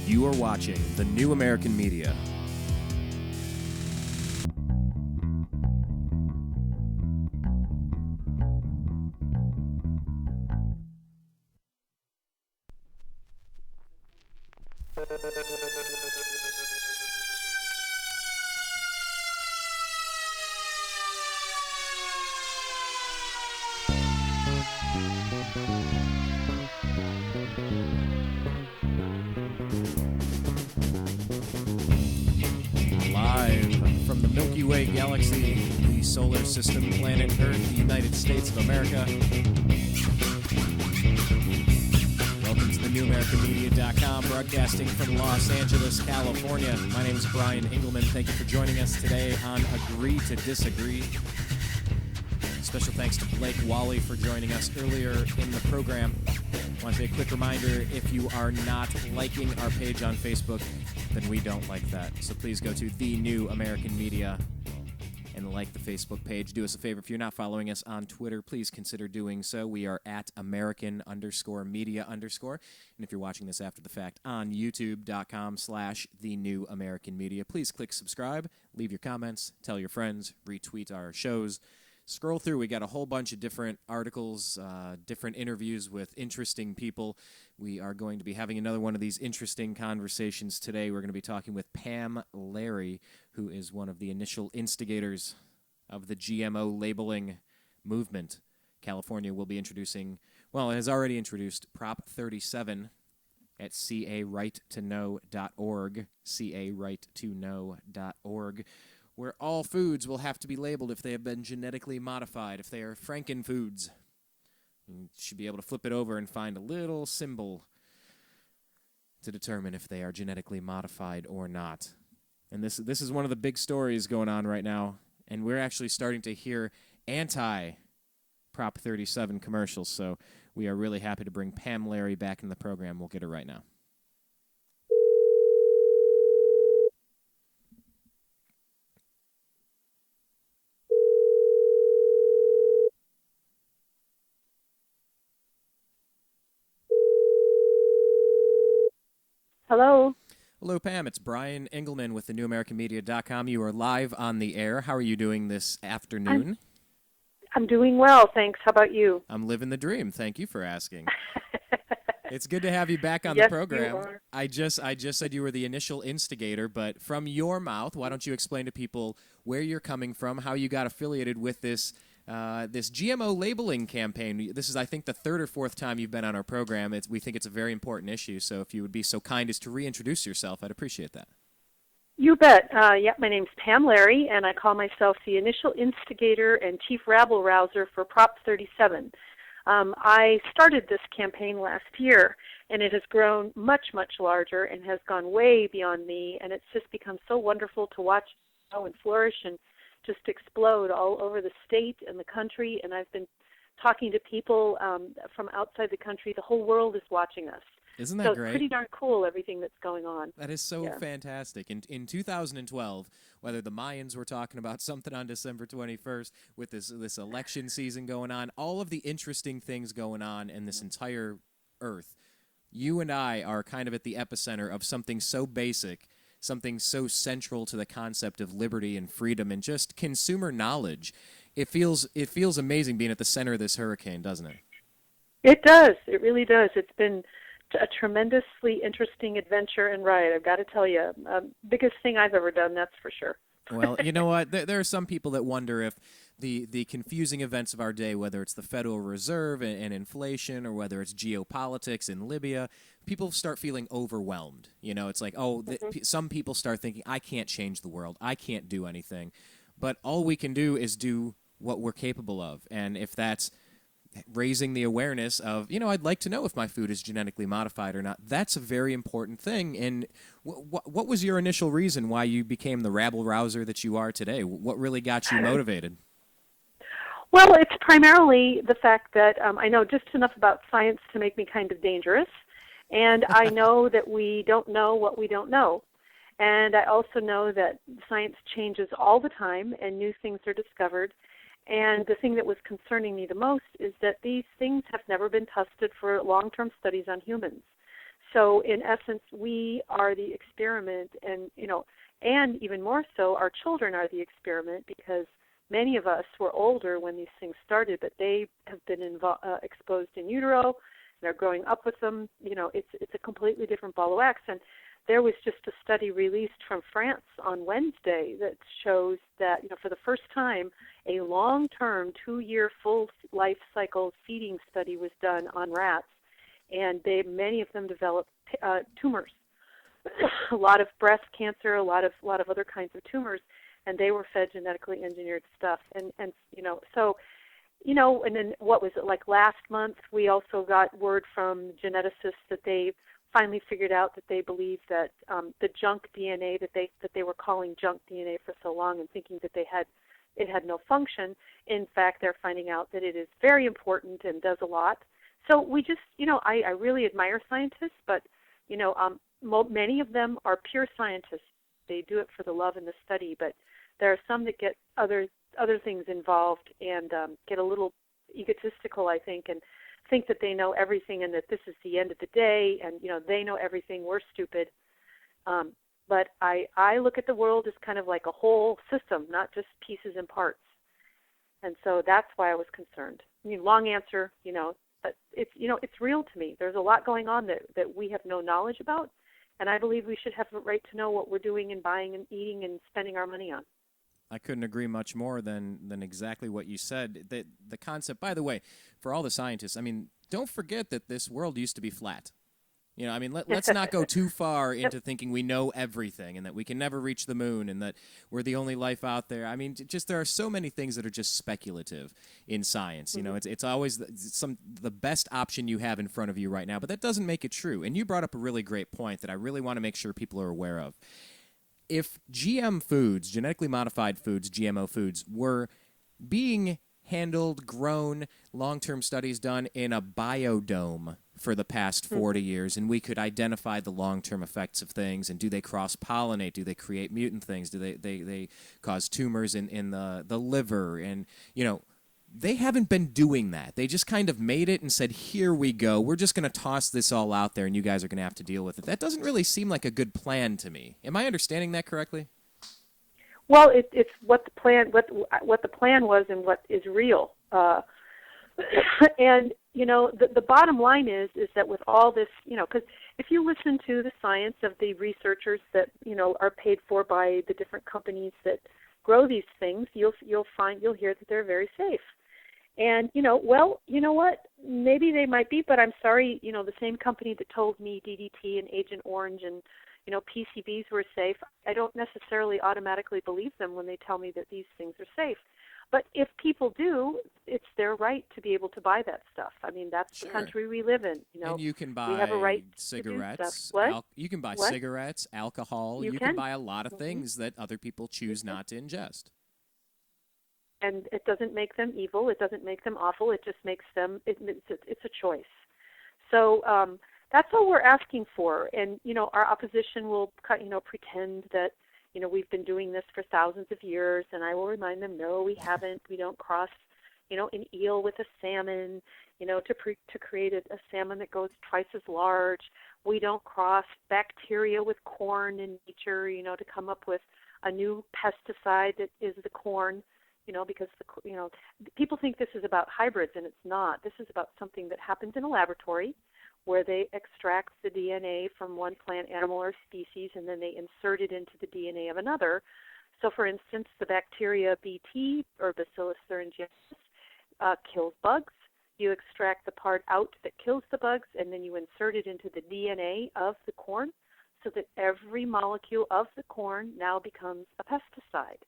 You are watching The New American Media. From the Milky Way galaxy, the solar system, planet Earth, the United States of America. Welcome to the newamericanmedia.com, broadcasting from Los Angeles, California. My name is Brian Engelman. Thank you for joining us today on Agree to Disagree. Special thanks to Blake Wally for joining us earlier in the program. I want to say a quick reminder, if you are not liking our page on Facebook, then we don't like that. So please go to The New American Media and like the Facebook page. Do us a favor, if you're not following us on Twitter, please consider doing so. We are at American_media_. And if you're watching this after the fact on YouTube.com/The New American Media, please click subscribe, leave your comments, tell your friends, retweet our shows. Scroll through. We got a whole bunch of different articles, different interviews with interesting people. We are going to be having another one of these interesting conversations today. We're going to be talking with Pamm Larry, who is one of the initial instigators of the GMO labeling movement. California will be introducing, well, it has already introduced Prop 37 at carightoknow.org, carightoknow.org, where all foods will have to be labeled if they have been genetically modified, if they are frankenfoods. You should be able to flip it over and find a little symbol to determine if they are genetically modified or not. And this is one of the big stories going on right now, and we're actually starting to hear anti-Prop 37 commercials, so we are really happy to bring Pamm Larry back in the program. We'll get her right now. Hello. Hello, Pamm. It's Brian Engelman with thenewamericanmedia.com. You are live on the air. How are you doing this afternoon? I'm doing well, thanks. How about you? I'm living the dream. Thank you for asking. It's good to have you back on Yes, the program. you are. I just said you were the initial instigator, but from your mouth, why don't you explain to people where you're coming from, how you got affiliated with this GMO labeling campaign. This is, I think, the third or fourth time you've been on our program. We think it's a very important issue, so if you would be so kind as to reintroduce yourself, I'd appreciate that. You bet. My name's Pamm Larry, and I call myself the initial instigator and chief rabble-rouser for Prop 37. I started this campaign last year, and it has grown much, much larger and has gone way beyond me, and it's just become so wonderful to watch it grow and flourish and just explode all over the state and the country. And I've been talking to people from outside the country. The whole world is watching us. Isn't that so great? It's pretty darn cool, everything that's going on. That is so fantastic. In 2012, whether the Mayans were talking about something on December 21st, with this election season going on, all of the interesting things going on in this entire earth, you and I are kind of at the epicenter of something so basic, something so central to the concept of liberty and freedom and just consumer knowledge. It feels amazing being at the center of this hurricane, doesn't it? It does. It really does. It's been a tremendously interesting adventure and ride, I've got to tell you. Biggest thing I've ever done, that's for sure. Well, you know what? There are some people that wonder if the confusing events of our day, whether it's the Federal Reserve and inflation or whether it's geopolitics in Libya, people start feeling overwhelmed. You know, it's like, some people start thinking, I can't change the world. I can't do anything. But all we can do is do what we're capable of. And if that's raising the awareness of, I'd like to know if my food is genetically modified or not. That's a very important thing. And what was your initial reason why you became the rabble-rouser that you are today? What really got you motivated? Well, it's primarily the fact that I know just enough about science to make me kind of dangerous. And I know that we don't know what we don't know. And I also know that science changes all the time and new things are discovered. And the thing that was concerning me the most is that these things have never been tested for long-term studies on humans. So in essence, we are the experiment, and and even more so, our children are the experiment, because many of us were older when these things started, but they have been exposed in utero. They're growing up with them. It's a completely different ball of wax. And there was just a study released from France on Wednesday that shows that, for the first time, a long-term 2-year full life cycle feeding study was done on rats, and many of them developed tumors, a lot of breast cancer, a lot of other kinds of tumors, and they were fed genetically engineered stuff. And then what was it, like last month, we also got word from geneticists that they finally figured out that they believe that the junk DNA that they were calling junk DNA for so long and thinking that it had no function, in fact, they're finding out that it is very important and does a lot. So we just, I really admire scientists, but, many of them are pure scientists. They do it for the love and the study, but there are some that get other things involved and get a little egotistical, I think, and think that they know everything and that this is the end of the day, and they know everything. We're stupid. But I look at the world as kind of like a whole system, not just pieces and parts. And so that's why I was concerned. Long answer, but it's real to me. There's a lot going on that we have no knowledge about, and I believe we should have the right to know what we're doing and buying and eating and spending our money on. I couldn't agree much more than exactly what you said. The concept, by the way, for all the scientists, don't forget that this world used to be flat. Let's not go too far into thinking we know everything and that we can never reach the moon and that we're the only life out there. Just there are so many things that are just speculative in science. Mm-hmm. It's always the best option you have in front of you right now, but that doesn't make it true. And you brought up a really great point that I really want to make sure people are aware of. If GM foods, genetically modified foods, GMO foods, were being handled, grown, long-term studies done in a biodome for the past 40 years, and we could identify the long-term effects of things, and do they cross-pollinate, do they create mutant things, do they cause tumors in the liver, and, they haven't been doing that. They just kind of made it and said, here we go. We're just going to toss this all out there, and you guys are going to have to deal with it. That doesn't really seem like a good plan to me. Am I understanding that correctly? Well, it's what the plan was and what is real. And, the bottom line is that with all this, because if you listen to the science of the researchers that, are paid for by the different companies that grow these things, you'll hear that they're very safe. And, you know what? Maybe they might be, but I'm sorry, the same company that told me DDT and Agent Orange and, PCBs were safe, I don't necessarily automatically believe them when they tell me that these things are safe. But if people do, it's their right to be able to buy that stuff. That's Sure. The country we live in. And you can buy we have a right cigarettes. To do stuff. You can buy What? cigarettes, alcohol. You can buy a lot of things that other people choose not to ingest. And it doesn't make them evil. It doesn't make them awful. It just makes them. It's a choice. So that's all we're asking for. And our opposition will pretend that we've been doing this for thousands of years, and I will remind them, no, we haven't. We don't cross, an eel with a salmon, to create a salmon that goes twice as large. We don't cross bacteria with corn in nature, to come up with a new pesticide that is the corn, because people think this is about hybrids, and it's not. This is about something that happens in a laboratory, where they extract the DNA from one plant, animal, or species, and then they insert it into the DNA of another. So, for instance, the bacteria Bt, or Bacillus thuringiensis, kills bugs. You extract the part out that kills the bugs, and then you insert it into the DNA of the corn, so that every molecule of the corn now becomes a pesticide.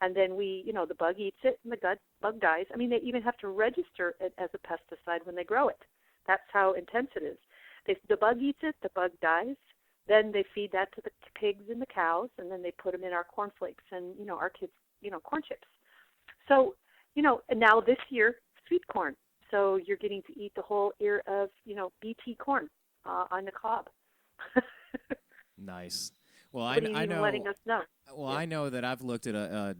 And then the bug eats it, and the bug dies. They even have to register it as a pesticide when they grow it. That's how intense it is. The bug eats it, the bug dies. Then they feed that to the pigs and the cows, and then they put them in our cornflakes and, our kids, corn chips. So, and now this year, sweet corn. So you're getting to eat the whole ear of, BT corn on the cob. Nice. Well, I know. Letting us know. Well, yeah. I know that I've looked at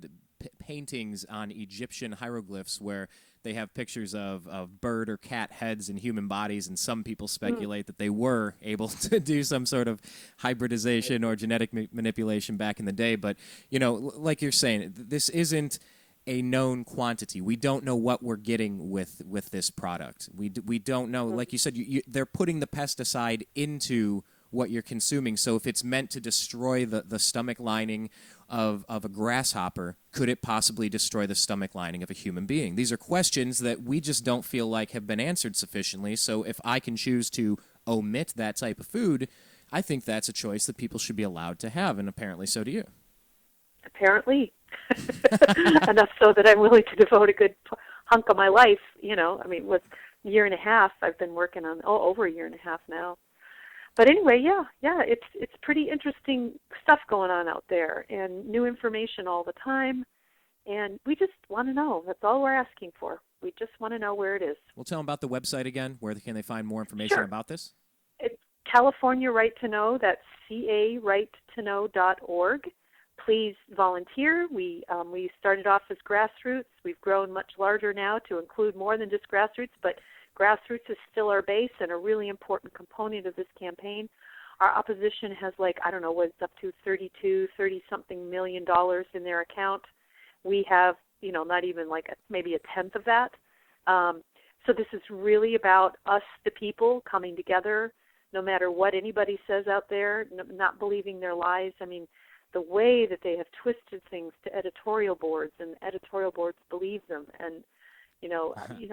paintings on Egyptian hieroglyphs where they have pictures of bird or cat heads in human bodies, and some people speculate that they were able to do some sort of hybridization or genetic manipulation back in the day. But, like you're saying, this isn't a known quantity. We don't know what we're getting with this product. We don't know. Like you said, they're putting the pesticide into what you're consuming. So if it's meant to destroy the stomach lining of a grasshopper, could it possibly destroy the stomach lining of a human being? These are questions that we just don't feel like have been answered sufficiently. So if I can choose to omit that type of food, I think that's a choice that people should be allowed to have, and apparently so do you. Apparently. Enough so that I'm willing to devote a good hunk of my life, with a year and a half I've been working on, over a year and a half now. But anyway, yeah, it's pretty interesting stuff going on out there, and new information all the time, and we just want to know. That's all we're asking for. We just want to know where it is. Well, tell them about the website again. Where can they find more information about this? It's California Right to Know. That's carightoknow.org. Please volunteer. We started off as grassroots. We've grown much larger now to include more than just grassroots, but grassroots is still our base and a really important component of this campaign. Our opposition has what's up to $30-something million in their account. We have, not even maybe a tenth of that. So this is really about us, the people, coming together, no matter what anybody says out there, not believing their lies. I mean, the way that they have twisted things to editorial boards, and editorial boards believe them, and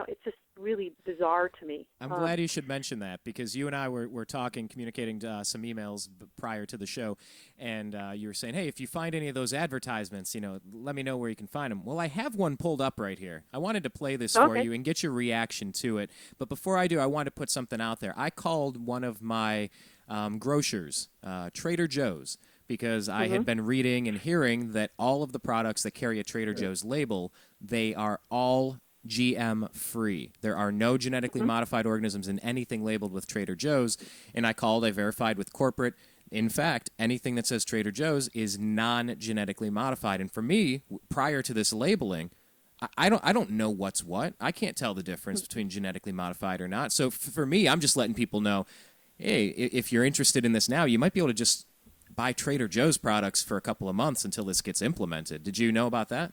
it's just really bizarre to me. I'm glad you should mention that, because you and I were communicating some emails prior to the show, and you were saying, hey, if you find any of those advertisements, let me know where you can find them. Well, I have one pulled up right here. I wanted to play this for you and get your reaction to it. But before I do, I want to put something out there. I called one of my grocers, Trader Joe's, because I had been reading and hearing that all of the products that carry a Trader Joe's label, they are all GM free. There are no genetically modified organisms in anything labeled with Trader Joe's. And I called, I verified with corporate. In fact, anything that says Trader Joe's is non-genetically modified. And for me, prior to this labeling, I don't know what's what. I can't tell the difference between genetically modified or not. So for me, I'm just letting people know, hey, if you're interested in this now, you might be able to just buy Trader Joe's products for a couple of months until this gets implemented. Did you know about that?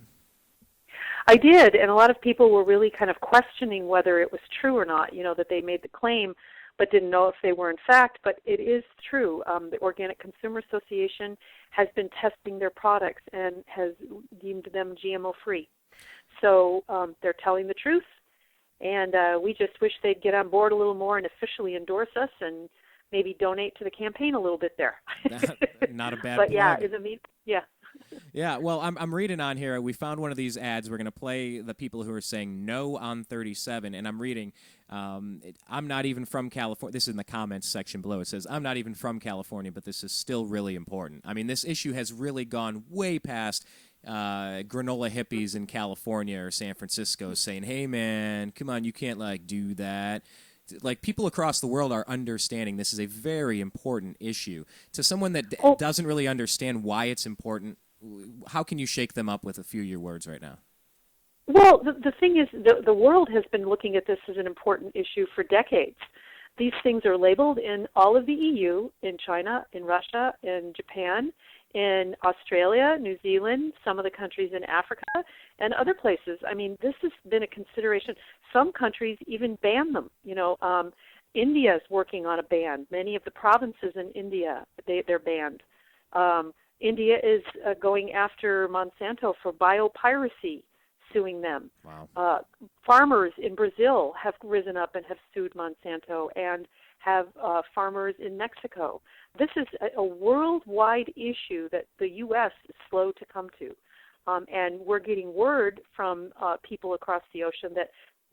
I did, and a lot of people were really kind of questioning whether it was true or not, that they made the claim but didn't know if they were in fact, but it is true. The Organic Consumer Association has been testing their products and has deemed them GMO-free. So they're telling the truth, and we just wish they'd get on board a little more and officially endorse us and maybe donate to the campaign a little bit there. Not a bad But plug. yeah. Yeah, well, I'm reading on here. We found one of these ads. We're going to play the people who are saying no on 37, and I'm reading, I'm not even from California. This is in the comments section below. It says, I'm not even from California, but this is still really important. I mean, this issue has really gone way past granola hippies in California or San Francisco saying, hey, man, come on, you can't, do that. Like, people across the world are understanding this is a very important issue. To someone that doesn't really understand why it's important, how can you shake them up with a few of your words right now? Well, the thing is, the world has been looking at this as an important issue for decades. These things are labeled in all of the EU, in China, in Russia, in Japan, in Australia, New Zealand, some of the countries in Africa, and other places. I mean, this has been a consideration. Some countries even ban them. India is working on a ban. Many of the provinces in India, they're banned. India is going after Monsanto for biopiracy, suing them. Wow. Farmers in Brazil have risen up and have sued Monsanto, and have farmers in Mexico. This is a worldwide issue that the U.S. is slow to come to. And we're getting word from people across the ocean that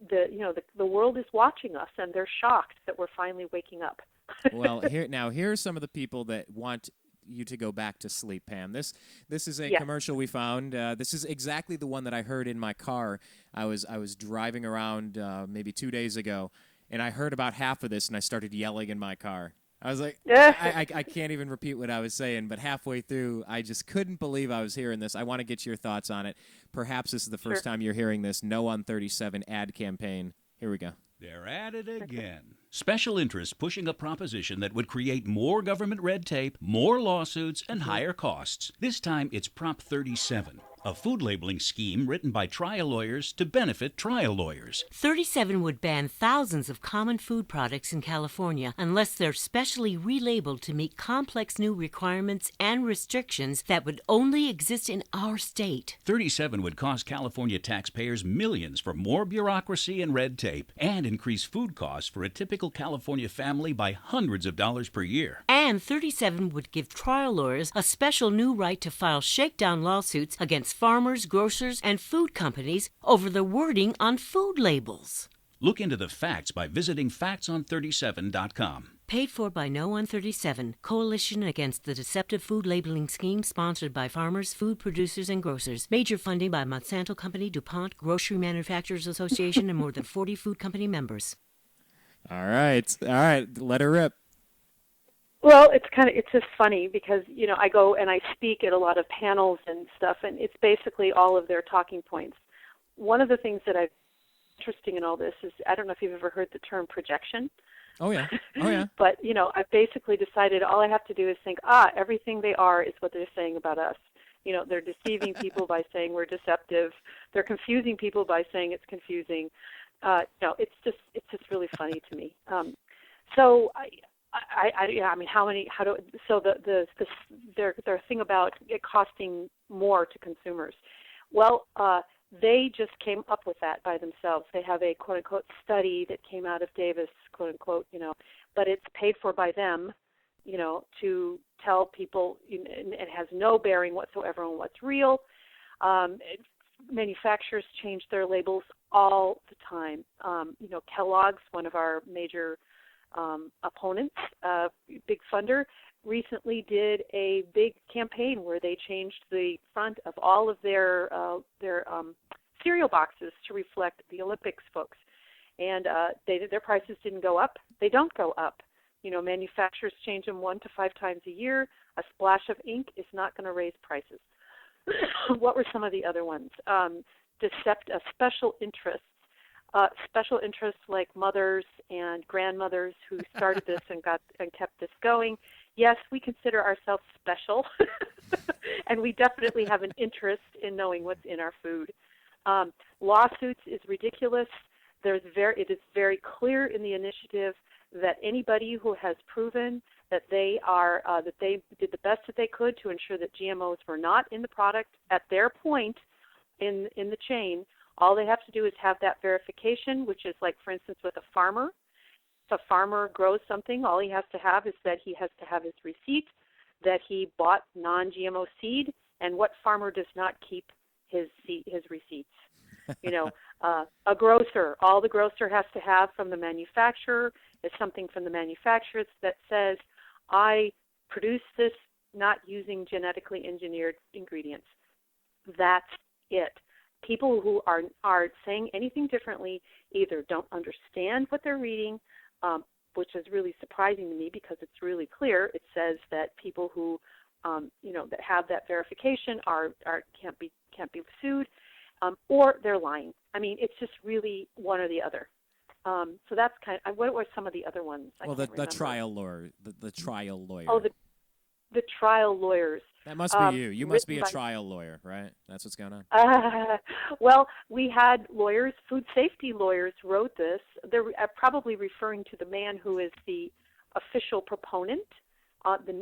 the world is watching us, and they're shocked that we're finally waking up. Well, here are some of the people that want you to go back to sleep, Pam. This is a commercial we found. This is exactly the one that I heard in my car. I was driving around maybe 2 days ago, and I heard about half of this, and I started yelling in my car. I was like, I can't even repeat what I was saying, but halfway through, I just couldn't believe I was hearing this. I want to get your thoughts on it. Perhaps this is the first time you're hearing this. No on 37 ad campaign. Here we go. They're at it again. Special interests pushing a proposition that would create more government red tape, more lawsuits, and higher costs. This time it's Prop 37, a food labeling scheme written by trial lawyers to benefit trial lawyers. 37 would ban thousands of common food products in California unless they're specially relabeled to meet complex new requirements and restrictions that would only exist in our state. 37 would cost California taxpayers millions for more bureaucracy and red tape, and increase food costs for a typical California family by hundreds of dollars per year. And 37 would give trial lawyers a special new right to file shakedown lawsuits against farmers, grocers, and food companies over the wording on food labels. Look into the facts by visiting factson37.com. Paid for by No on 37, Coalition Against the Deceptive Food Labeling Scheme, sponsored by farmers, food producers, and grocers. Major funding by Monsanto Company, DuPont, Grocery Manufacturers Association, and more than 40 food company members. All right. Let her rip. Well, it's just funny because, I go and I speak at a lot of panels and stuff, and it's basically all of their talking points. One of the things that I've interesting in all this is, I don't know if you've ever heard the term projection. Oh, yeah. But, I've basically decided all I have to do is think, everything they are is what they're saying about us. They're deceiving people by saying we're deceptive. They're confusing people by saying it's confusing. It's just really funny to me. So their thing about it costing more to consumers. Well, they just came up with that by themselves. They have a quote-unquote study that came out of Davis, quote-unquote, but it's paid for by them, to tell people, and it has no bearing whatsoever on what's real. Manufacturers change their labels all the time. Kellogg's, one of our major opponents, big funder, recently did a big campaign where they changed the front of all of their cereal boxes to reflect the Olympics folks, and their prices didn't go up. They don't go up. Manufacturers change them 1 to 5 times a year. A splash of ink is not going to raise prices. What were some of the other ones? Special interests. Special interests like mothers and grandmothers who started this and kept this going. Yes, we consider ourselves special, and we definitely have an interest in knowing what's in our food. Lawsuits is ridiculous. It is very clear in the initiative that anybody who has proven that they did the best that they could to ensure that GMOs were not in the product at their point in the chain, all they have to do is have that verification, which is like, for instance, with a farmer. If a farmer grows something, all he has to have is that he has to have his receipt that he bought non-GMO seed, and what farmer does not keep his receipts? A grocer, all the grocer has to have from the manufacturer is something from the manufacturer that says, I produce this not using genetically engineered ingredients. That's it. People who are saying anything differently either don't understand what they're reading, which is really surprising to me because it's really clear. It says that people who, that have that verification can't be sued, or they're lying. I mean, it's just really one or the other. So that's what were some of the other ones? The trial lawyer, the trial lawyer. Oh, the trial lawyers. That must be you. You must be a trial lawyer, right? That's what's going on. Well, we had lawyers, food safety lawyers wrote this. They're probably referring to the man who is the official proponent,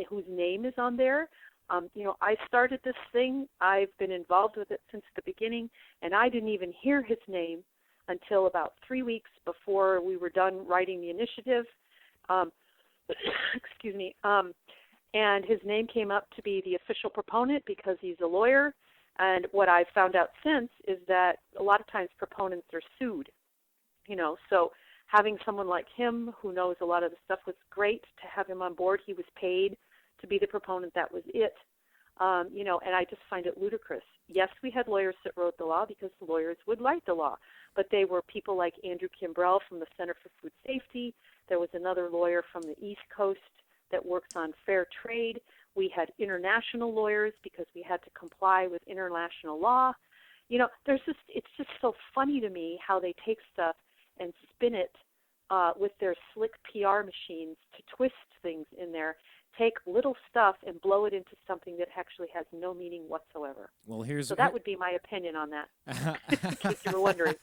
whose name is on there. I started this thing. I've been involved with it since the beginning, and I didn't even hear his name until about 3 weeks before we were done writing the initiative. Excuse me. And his name came up to be the official proponent because he's a lawyer. And what I've found out since is that a lot of times proponents are sued. So having someone like him who knows a lot of the stuff was great to have him on board. He was paid to be the proponent. That was it. And I just find it ludicrous. Yes, we had lawyers that wrote the law because the lawyers would write the law, but they were people like Andrew Kimbrell from the Center for Food Safety. There was another lawyer from the East Coast that works on fair trade. We had international lawyers because we had to comply with international law. It's just so funny to me how they take stuff and spin it with their slick PR machines to twist things in there, take little stuff and blow it into something that actually has no meaning whatsoever. Well, so that would be my opinion on that, in case you were wondering.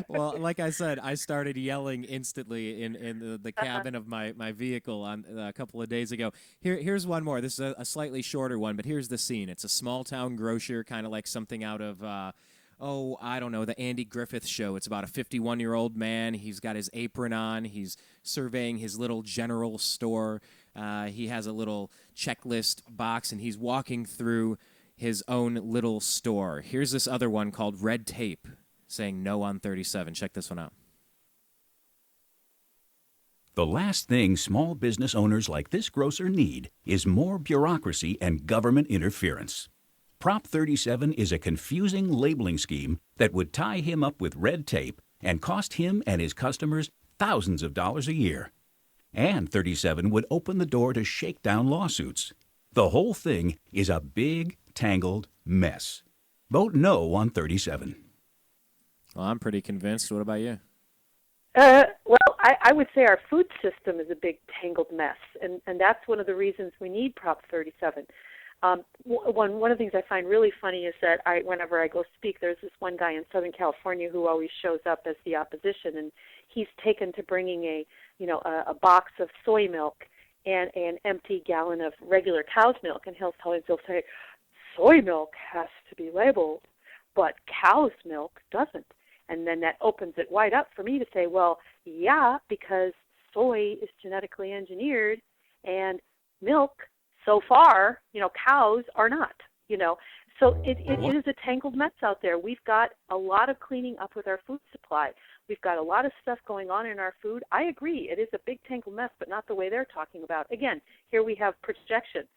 Well, like I said, I started yelling instantly in the cabin of my vehicle on a couple of days ago. Here's one more. This is a slightly shorter one, but here's the scene. It's a small-town grocer, kind of like something out of... I don't know, the Andy Griffith Show. It's about a 51-year-old man. He's got his apron on. He's surveying his little general store. He has a little checklist box, and he's walking through his own little store. Here's this other one called Red Tape, saying no on 37. Check this one out. The last thing small business owners like this grocer need is more bureaucracy and government interference. Prop 37 is a confusing labeling scheme that would tie him up with red tape and cost him and his customers thousands of dollars a year. And 37 would open the door to shake down lawsuits. The whole thing is a big, tangled mess. Vote no on 37. Well, I'm pretty convinced. What about you? I would say our food system is a big, tangled mess, and that's one of the reasons we need Prop 37. One of the things I find really funny is that whenever I go speak, there's this one guy in Southern California who always shows up as the opposition, and he's taken to bringing a box of soy milk and an empty gallon of regular cow's milk, and he'll say, soy milk has to be labeled, but cow's milk doesn't. And then that opens it wide up for me to say, well, yeah, because soy is genetically engineered and milk, so far, cows are not, So it is a tangled mess out there. We've got a lot of cleaning up with our food supply. We've got a lot of stuff going on in our food. I agree, it is a big tangled mess, but not the way they're talking about. Again, here we have projection.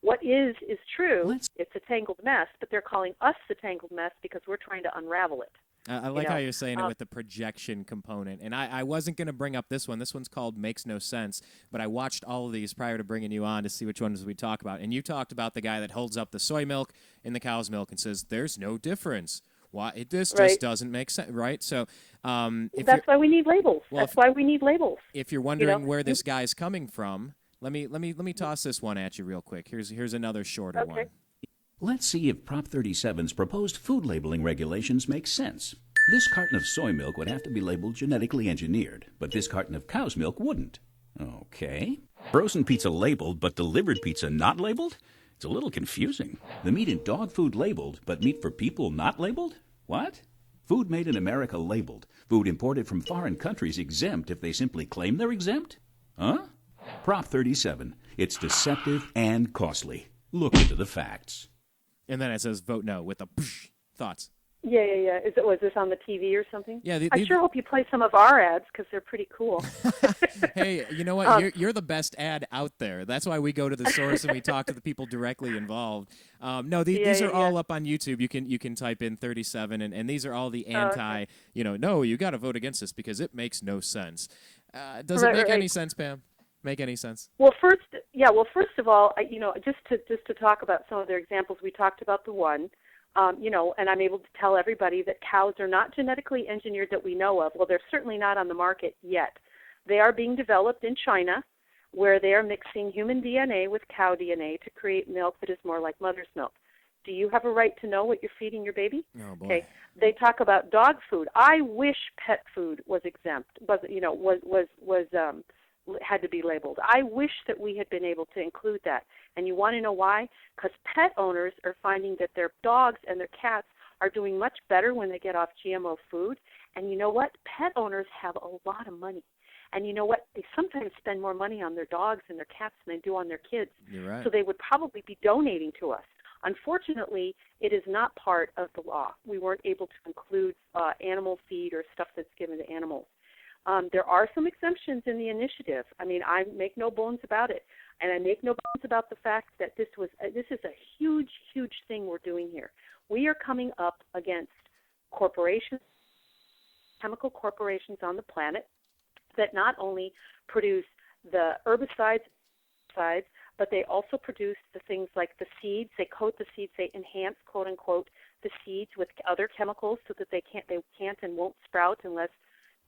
What is true. It's a tangled mess, but they're calling us the tangled mess because we're trying to unravel it. I like how you're saying it with the projection component. And I wasn't going to bring up this one. This one's called Makes No Sense. But I watched all of these prior to bringing you on to see which ones we talk about. And you talked about the guy that holds up the soy milk and the cow's milk and says, there's no difference. Why? This just doesn't make sense, right? So that's why we need labels. That's why we need labels. If you're wondering where this guy's coming from, let me toss this one at you real quick. Here's another shorter one. Let's see if Prop 37's proposed food labeling regulations make sense. This carton of soy milk would have to be labeled genetically engineered, but this carton of cow's milk wouldn't. Okay. Frozen pizza labeled, but delivered pizza not labeled? It's a little confusing. The meat in dog food labeled, but meat for people not labeled? What? Food made in America labeled. Food imported from foreign countries exempt if they simply claim they're exempt? Huh? Prop 37. It's deceptive and costly. Look into the facts. And then it says vote no with the thoughts. Yeah. Was this on the TV or something? Yeah. I sure hope you play some of our ads because they're pretty cool. Hey, you know what? You're the best ad out there. That's why we go to the source and we talk to the people directly involved. These are all up on YouTube. You can type in 37, and these are all the anti. No, you got to vote against this because it makes no sense. Does it make any sense, Pam? Make any sense? Well, first of all, just to talk about some of their examples, we talked about the one, and I'm able to tell everybody that cows are not genetically engineered that we know of. Well, they're certainly not on the market yet. They are being developed in China, where they are mixing human DNA with cow DNA to create milk that is more like mother's milk. Do you have a right to know what you're feeding your baby? Oh, boy. Okay. They talk about dog food. I wish pet food was exempt, had to be labeled. I wish that we had been able to include that. And you want to know why? Because pet owners are finding that their dogs and their cats are doing much better when they get off GMO food. And you know what? Pet owners have a lot of money. And you know what? They sometimes spend more money on their dogs and their cats than they do on their kids. You're right. So they would probably be donating to us. Unfortunately, it is not part of the law. We weren't able to include animal feed or stuff that's given to animals. There are some exemptions in the initiative. I mean, I make no bones about it, and I make no bones about the fact that this is a huge, huge thing we're doing here. We are coming up against corporations, chemical corporations on the planet that not only produce the herbicides pesticides, but they also produce the things like the seeds. They coat the seeds, they enhance, quote unquote, the seeds with other chemicals so that they can't and won't sprout unless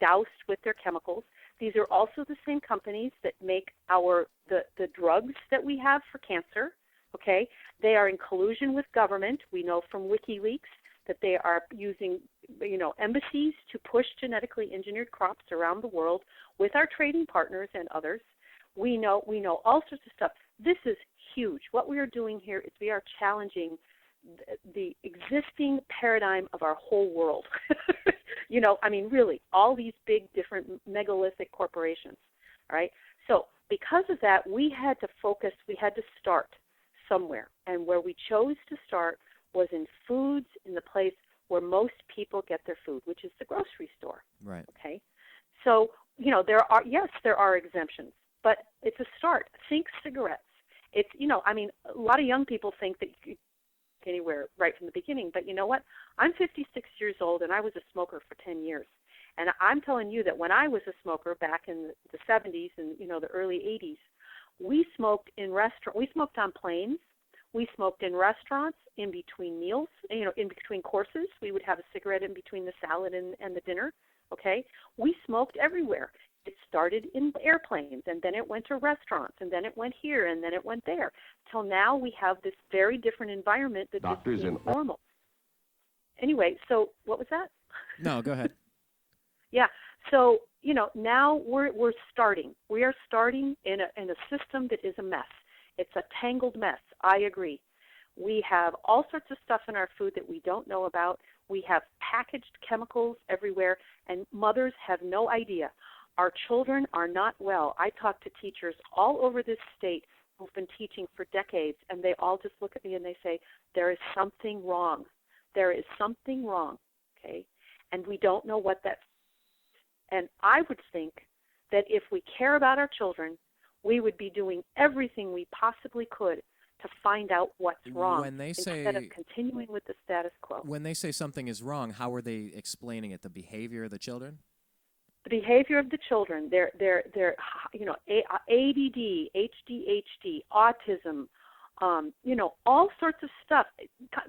doused with their chemicals. These are also the same companies that make the drugs that we have for cancer. Okay, they are in collusion with government. We know from WikiLeaks that they are using, embassies to push genetically engineered crops around the world with our trading partners and others. We know all sorts of stuff. This is huge. What we are doing here is we are challenging the existing paradigm of our whole world. Really, all these big, different megalithic corporations. All right. So because of that, we had to focus. We had to start somewhere, and where we chose to start was in foods, in the place where most people get their food, which is the grocery store. Right. Okay. So there are exemptions, but it's a start. Think cigarettes. It's a lot of young people think that you anywhere right from the beginning. But you know what? I'm 56 years old, and I was a smoker for 10 years. And I'm telling you that when I was a smoker back in the 70s and, the early 80s, we smoked in restaurants. We smoked on planes. We smoked in restaurants, in between meals, in between courses. We would have a cigarette in between the salad and the dinner, okay? We smoked everywhere. It started in airplanes, and then it went to restaurants, and then it went here, and then it went there. Till now we have this very different environment that is normal. Anyway, so what was that? No, go ahead. Yeah, so, now we're starting. We are starting in a system that is a mess. It's a tangled mess. I agree. We have all sorts of stuff in our food that we don't know about. We have packaged chemicals everywhere, and mothers have no idea. Our children are not well. I talk to teachers all over this state who've been teaching for decades, and they all just look at me and they say, there is something wrong. There is something wrong, okay? And we don't know what that is. And I would think that if we care about our children, we would be doing everything we possibly could to find out what's wrong instead of continuing with the status quo. When they say something is wrong, how are they explaining it? The behavior of the children? The behavior of the children, their ADD, ADHD, autism, all sorts of stuff,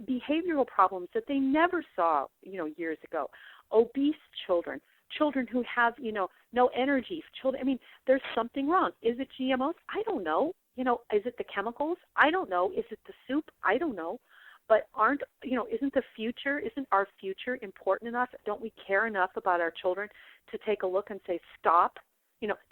behavioral problems that they never saw, years ago. Obese children, children who have, no energy, children. There's something wrong. Is it GMOs? I don't know. Is it the chemicals? I don't know. Is it the soup? I don't know. But isn't our future important enough? Don't we care enough about our children to take a look and say, stop,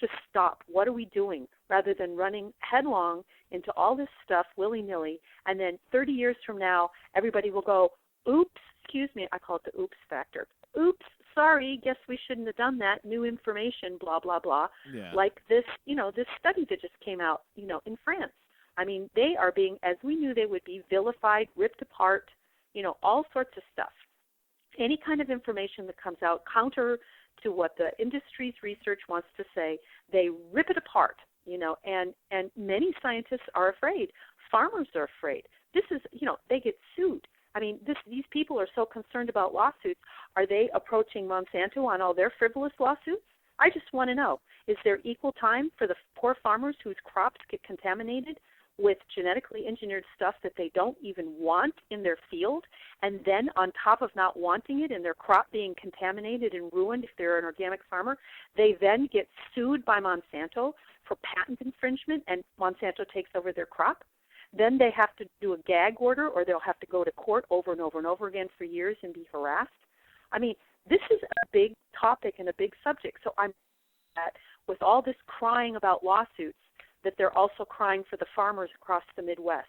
just stop. What are we doing? Rather than running headlong into all this stuff willy-nilly, and then 30 years from now, everybody will go, oops, excuse me, I call it the oops factor. Oops, sorry, guess we shouldn't have done that. New information, blah, blah, blah. Yeah. Like this, this study that just came out, in France. They are being, as we knew they would be, vilified, ripped apart, all sorts of stuff. Any kind of information that comes out counter to what the industry's research wants to say, they rip it apart, and many scientists are afraid. Farmers are afraid. This is, they get sued. These people are so concerned about lawsuits. Are they approaching Monsanto on all their frivolous lawsuits? I just want to know, is there equal time for the poor farmers whose crops get contaminated with genetically engineered stuff that they don't even want in their field, and then on top of not wanting it and their crop being contaminated and ruined if they're an organic farmer, they then get sued by Monsanto for patent infringement and Monsanto takes over their crop? Then they have to do a gag order, or they'll have to go to court over and over and over again for years and be harassed. This is a big topic and a big subject. So I'm that with all this crying about lawsuits, that they're also crying for the farmers across the Midwest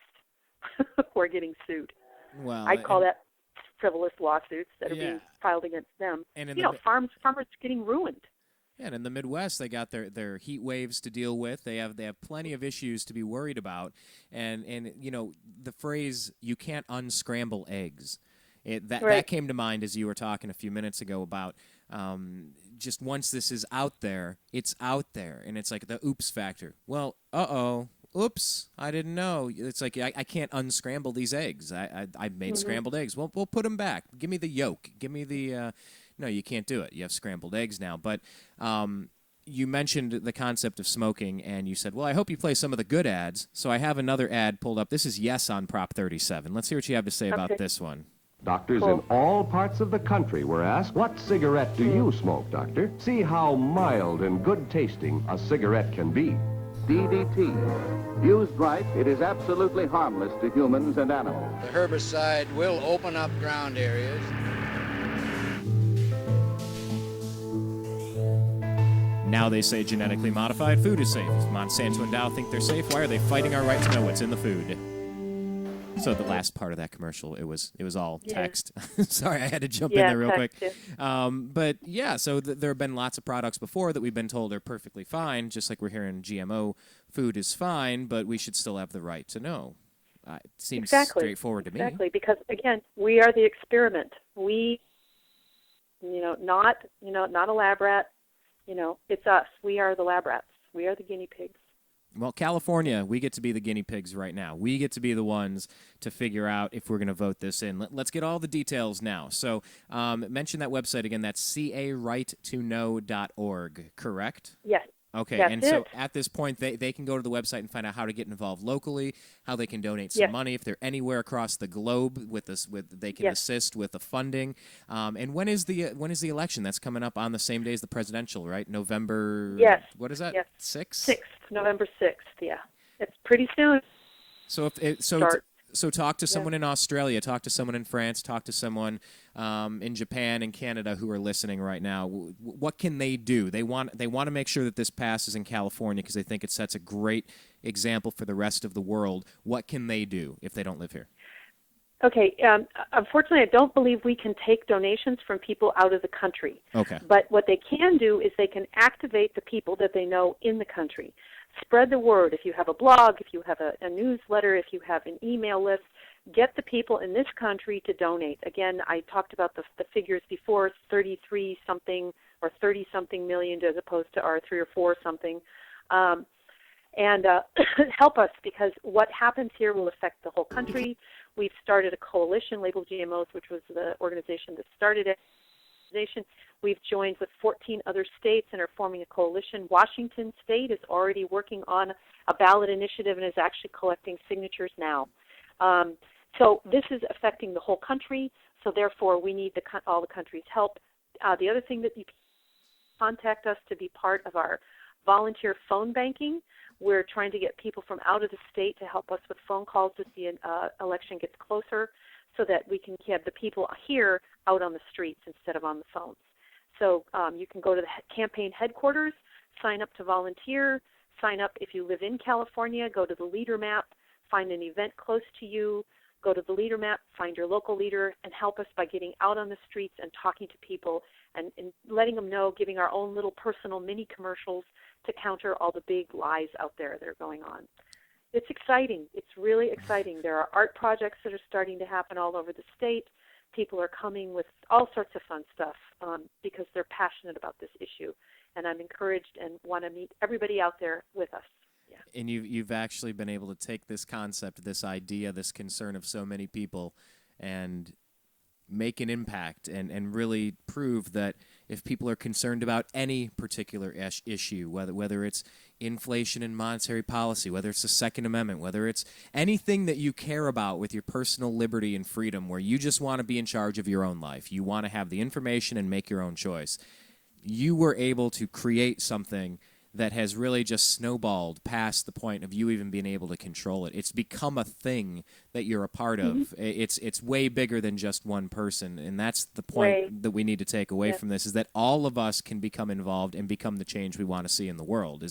who are getting sued. Well, I call that frivolous lawsuits that are being filed against them. And farmers are getting ruined. Yeah, and in the Midwest, they got their heat waves to deal with. They have plenty of issues to be worried about. And the phrase "you can't unscramble eggs," that came to mind as you were talking a few minutes ago about just once this is out there, it's out there, and it's like the oops factor. Well, oops, I didn't know. It's like I can't unscramble these eggs. I made scrambled eggs. Well, we'll put them back. Give me the yolk. Give me the. No, you can't do it. You have scrambled eggs now. But you mentioned the concept of smoking, and you said, well, I hope you play some of the good ads. So I have another ad pulled up. This is Yes on Prop 37. Let's hear what you have to say about this one. Doctors in all parts of the country were asked, what cigarette do you smoke, doctor? See how mild and good tasting a cigarette can be. DDT. Used right, it is absolutely harmless to humans and animals. The herbicide will open up ground areas. Now they say genetically modified food is safe. Monsanto and Dow think they're safe. Why are they fighting our right to know what's in the food? So the last part of that commercial, it was all text. Sorry, I had to jump in there real quick. But yeah, so there have been lots of products before that we've been told are perfectly fine, just like we're hearing GMO food is fine, but we should still have the right to know. It seems straightforward to me. Exactly, because again, we are the experiment. We, not a lab rat. It's us. We are the lab rats. We are the guinea pigs. Well, California, we get to be the guinea pigs right now. We get to be the ones to figure out if we're going to vote this in. Let's get all the details now. So mention that website again. That's carightoknow.org, correct? Yes. Okay, That's and so at this point, they can go to the website and find out how to get involved locally, how they can donate some money if they're anywhere across the globe. They can assist with the funding. And when is the election? That's coming up on the same day as the presidential, right? November. Yes. What is that? Yes. 6th? November 6th. Yeah, it's pretty soon. So So talk to someone in Australia, talk to someone in France, talk to someone in Japan and Canada who are listening right now. What can they do? They want to make sure that this passes in California because they think it sets a great example for the rest of the world. What can they do if they don't live here? Okay. Unfortunately, I don't believe we can take donations from people out of the country. Okay. But what they can do is they can activate the people that they know in the country. Spread the word. If you have a blog, if you have a newsletter, if you have an email list, get the people in this country to donate. Again, I talked about the figures before, 33-something or 30-something million as opposed to our 3 or 4 something. And help us, because what happens here will affect the whole country. We've started a coalition, Label GMOs, which was the organization that started it. We've joined with 14 other states and are forming a coalition. Washington State is already working on a ballot initiative and is actually collecting signatures now. So this is affecting the whole country, so therefore we need all the country's help. The other thing that you can contact us to be part of our volunteer phone banking. We're trying to get people from out of the state to help us with phone calls as the election gets closer, so that we can have the people here out on the streets instead of on the phones. So you can go to the campaign headquarters, sign up to volunteer, sign up if you live in California, go to the leader map, find an event close to you, go to the leader map, find your local leader, and help us by getting out on the streets and talking to people and letting them know, giving our own little personal mini commercials to counter all the big lies out there that are going on. It's exciting. It's really exciting. There are art projects that are starting to happen all over the state. People are coming with all sorts of fun stuff because they're passionate about this issue. And I'm encouraged and want to meet everybody out there with us. Yeah. And you've actually been able to take this concept, this idea, this concern of so many people and make an impact and really prove that if people are concerned about any particular issue, whether it's inflation and monetary policy, whether it's the Second Amendment, whether it's anything that you care about with your personal liberty and freedom, where you just want to be in charge of your own life, you want to have the information and make your own choice, you were able to create something that has really just snowballed past the point of you even being able to control it. It's become a thing that you're a part of. It's way bigger than just one person, and that's the point that we need to take away from this, is that all of us can become involved and become the change we want to see in the world.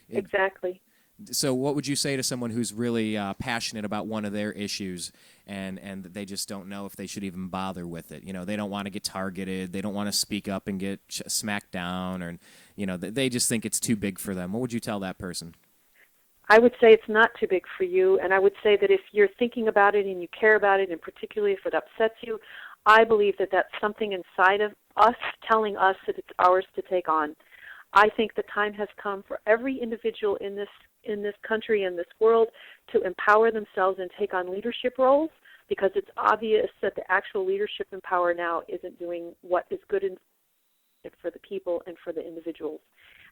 Exactly. So what would you say to someone who's really passionate about one of their issues and they just don't know if they should even bother with it? You know, they don't want to get targeted. They don't want to speak up and get smacked down, or, you know, they just think it's too big for them. What would you tell that person? I would say it's not too big for you, and I would say that if you're thinking about it and you care about it, and particularly if it upsets you, I believe that that's something inside of us telling us that it's ours to take on. I think the time has come for every individual in this country, in this world, to empower themselves and take on leadership roles, because it's obvious that the actual leadership in power now isn't doing what is good and for the people and for the individuals.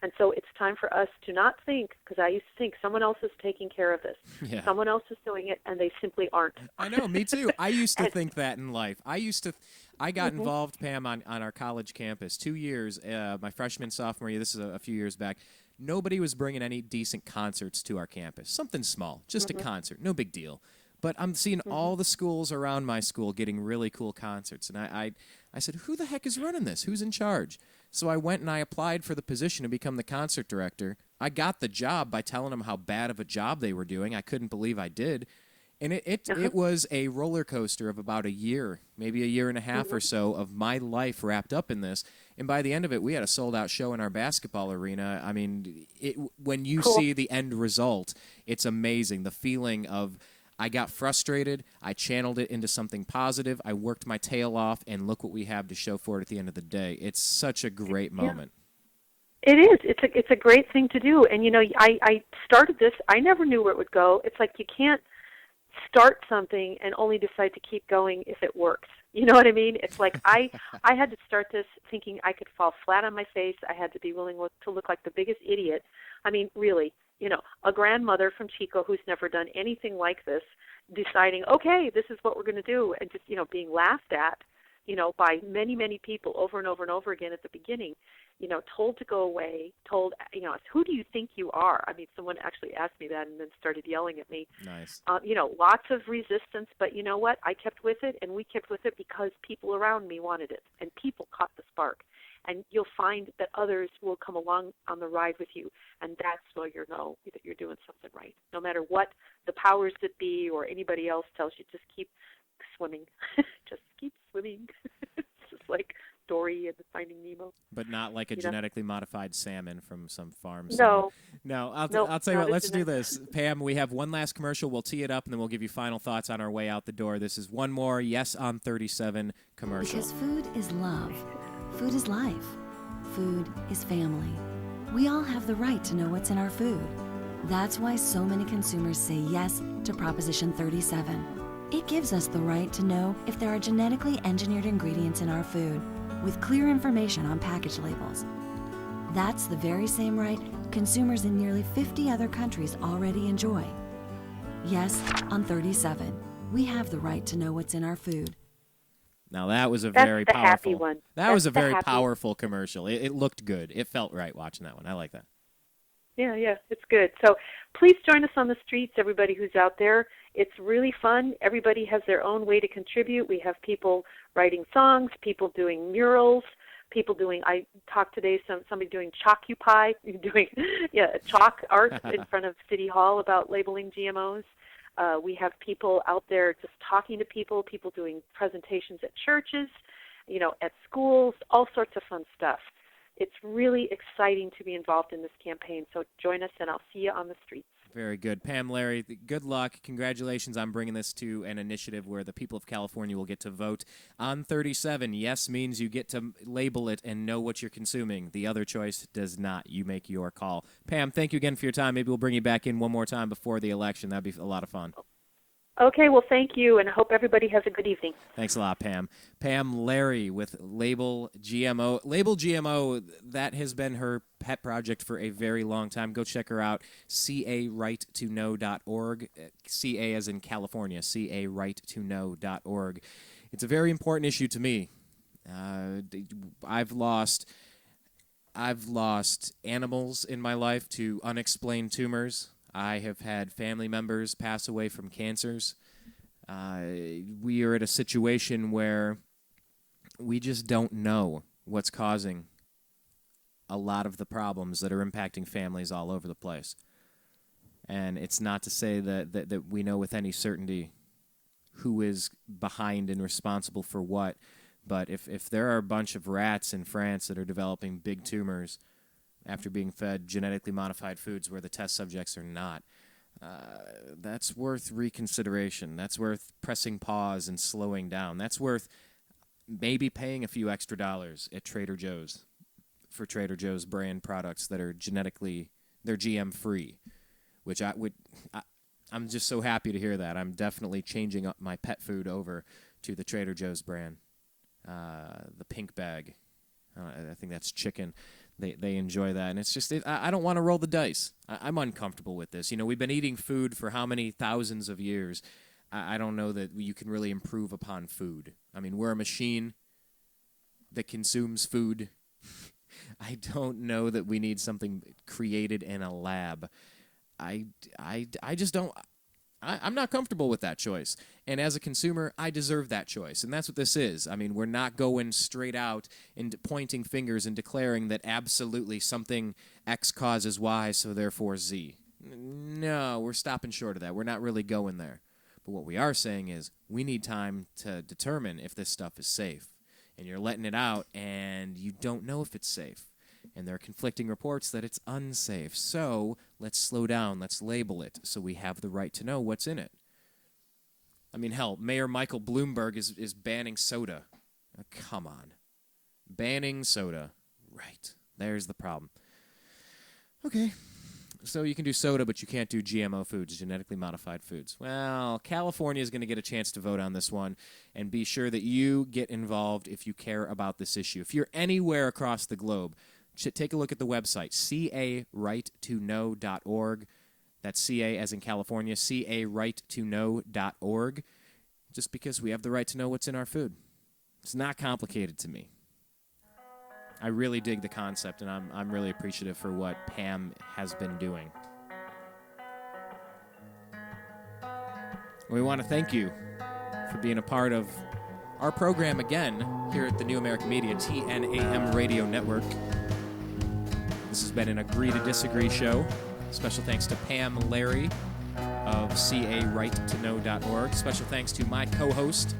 And so it's time for us to not think, because I used to think someone else is taking care of this. Yeah. Someone else is doing it, and they simply aren't. I know, me too. I used to think that in life. I got involved, Pam, on our college campus. 2 years, my freshman, sophomore year, this is a few years back. Nobody was bringing any decent concerts to our campus. Something small, just a concert, no big deal. But I'm seeing all the schools around my school getting really cool concerts. And I said, who the heck is running this? Who's in charge? So I went and I applied for the position to become the concert director. I got the job by telling them how bad of a job they were doing. I couldn't believe I did. And it was a roller coaster of about a year, maybe a year and a half or so of my life wrapped up in this. And by the end of it, we had a sold-out show in our basketball arena. I mean, when you see the end result, it's amazing. The feeling of I got frustrated, I channeled it into something positive, I worked my tail off, and look what we have to show for it at the end of the day. It's such a great moment. It is. It's a great thing to do. And, I started this. I never knew where it would go. It's like you can't start something and only decide to keep going if it works. You know what I mean? It's like I had to start this thinking I could fall flat on my face. I had to be willing to look like the biggest idiot. I mean, really, a grandmother from Chico who's never done anything like this, deciding, okay, this is what we're going to do, and just, being laughed at, by many, many people over and over and over again at the beginning, told to go away, told, who do you think you are? I mean, someone actually asked me that and then started yelling at me. Nice. Lots of resistance, but you know what? I kept with it, and we kept with it because people around me wanted it, and people caught the spark. And you'll find that others will come along on the ride with you, and that's when you know that you're doing something right. No matter what the powers that be or anybody else tells you, just keep swimming. Just keep swimming. It's just like Dory and Finding Nemo. But not like a genetically modified salmon from some farm. No. No, I'll tell you what, let's do this. Pam, we have one last commercial. We'll tee it up, and then we'll give you final thoughts on our way out the door. This is one more Yes on 37 commercial. Because food is love. Food is life. Food is family. We all have the right to know what's in our food. That's why so many consumers say yes to Proposition 37. It gives us the right to know if there are genetically engineered ingredients in our food, with clear information on package labels. That's the very same right consumers in nearly 50 other countries already enjoy. Yes, on 37, we have the right to know what's in our food. Now that was a That's very the powerful. happy one. That was a very happy powerful commercial. It looked good. It felt right watching that one. I like that. Yeah, it's good. So please join us on the streets, everybody who's out there. It's really fun. Everybody has their own way to contribute. We have people writing songs, people doing murals, people doing, I talked today, somebody doing Chalkupy, doing chalk art in front of City Hall about labeling GMOs. We have people out there just talking to people doing presentations at churches, at schools, all sorts of fun stuff. It's really exciting to be involved in this campaign. So join us, and I'll see you on the streets. Very good. Pamm Larry, good luck. Congratulations on bringing this to an initiative where the people of California will get to vote on 37. Yes means you get to label it and know what you're consuming. The other choice does not. You make your call. Pam, thank you again for your time. Maybe we'll bring you back in one more time before the election. That'd be a lot of fun. Okay, well, thank you, and I hope everybody has a good evening. Thanks a lot, Pam. Pamm Larry with Label GMO. Label GMO, that has been her pet project for a very long time. Go check her out, carightoknow.org. CA as in California, carightoknow.org. It's a very important issue to me. I've lost animals in my life to unexplained tumors. I have had family members pass away from cancers. We are at a situation where we just don't know what's causing a lot of the problems that are impacting families all over the place. And it's not to say that we know with any certainty who is behind and responsible for what, but if there are a bunch of rats in France that are developing big tumors after being fed genetically modified foods where the test subjects are not, that's worth reconsideration. That's worth pressing pause and slowing down. That's worth maybe paying a few extra dollars at Trader Joe's for Trader Joe's brand products that are they're GM free, which I'm just so happy to hear that. I'm definitely changing up my pet food over to the Trader Joe's brand, the pink bag. I think that's chicken. They enjoy that, and it's just I don't want to roll the dice. I'm uncomfortable with this. We've been eating food for how many thousands of years. I don't know that you can really improve upon food. I mean, we're a machine that consumes food. I don't know that we need something created in a lab. I just don't. I'm not comfortable with that choice. And as a consumer, I deserve that choice. And that's what this is. I mean, we're not going straight out and pointing fingers and declaring that absolutely something X causes Y, so therefore Z. No, we're stopping short of that. We're not really going there. But what we are saying is we need time to determine if this stuff is safe. And you're letting it out, and you don't know if it's safe. And there are conflicting reports that it's unsafe. So let's slow down. Let's label it so we have the right to know what's in it. I mean, hell, Mayor Michael Bloomberg is banning soda. Come on. Banning soda. Right. There's the problem. Okay. So you can do soda, but you can't do GMO foods, genetically modified foods. Well, California is going to get a chance to vote on this one, and be sure that you get involved if you care about this issue. If you're anywhere across the globe, take a look at the website, carightoknow.org. That's CA as in California, carightoknow.org. Just because we have the right to know what's in our food. It's not complicated to me. I really dig the concept, and I'm really appreciative for what Pamm has been doing. We want to thank you for being a part of our program again here at the New American Media TNAM Radio Network. This has been an Agree to Disagree show. Special thanks to Pamm Larry of carightoknow.org. Special thanks to my co-host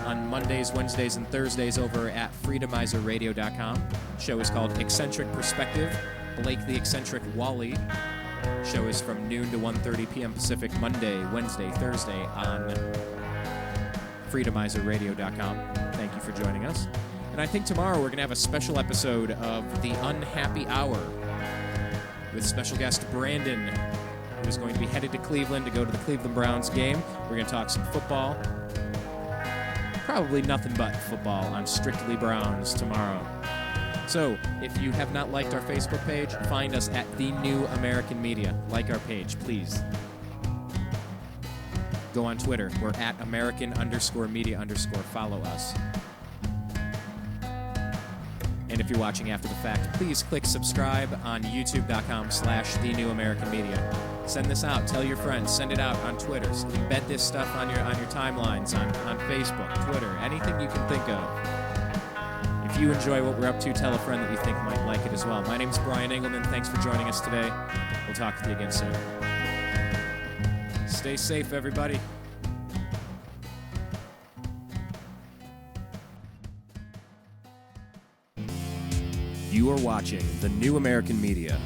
on Mondays, Wednesdays, and Thursdays over at freedomizerradio.com. The show is called Eccentric Perspective. Blake the Eccentric Wally. Show is from noon to 1:30 p.m. Pacific, Monday, Wednesday, Thursday on freedomizerradio.com. Thank you for joining us. And I think tomorrow we're going to have a special episode of The Unhappy Hour with special guest Brandon, who is going to be headed to Cleveland to go to the Cleveland Browns game. We're going to talk some football. Probably nothing but football on Strictly Browns tomorrow. So, if you have not liked our Facebook page, find us at The New American Media. Like our page, please. Go on Twitter. We're at American_media_. Follow us. And if you're watching after the fact, please click subscribe on youtube.com/The New American Media. Send this out. Tell your friends. Send it out on Twitter. Embed this stuff on your timelines, on Facebook, Twitter, anything you can think of. If you enjoy what we're up to, tell a friend that you think might like it as well. My name's Brian Engelman. Thanks for joining us today. We'll talk with you again soon. Stay safe, everybody. You are watching The New American Media.